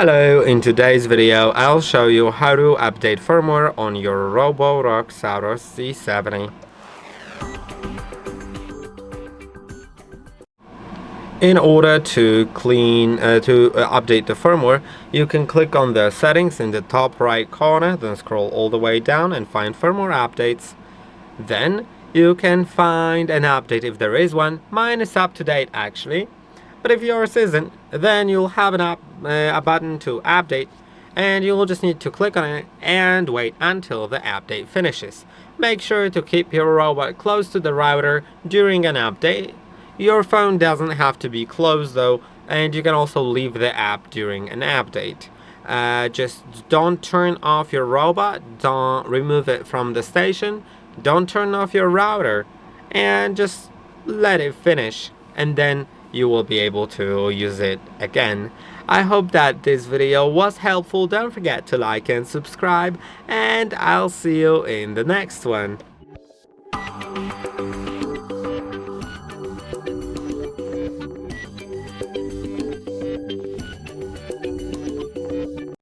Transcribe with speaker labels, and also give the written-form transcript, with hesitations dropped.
Speaker 1: Hello, in today's video I'll show you how to update firmware on your ROBOROCK Saros Z70. In order to update the firmware, you can click on the settings in the top right corner, then scroll all the way down and find firmware updates. Then you can find an update if there is one. Mine is up to date actually. But if yours isn't, then you'll have a button to update, and you'll just need to click on it and wait until the update finishes. Make sure to keep your robot close to the router during an update. Your phone doesn't have to be close though, and you can also leave the app during an update. Just don't turn off your robot, don't remove it from the station, don't turn off your router, and just let it finish, and then you will be able to use it again. I hope that this video was helpful. Don't forget to like and subscribe, and I'll see you in the next one.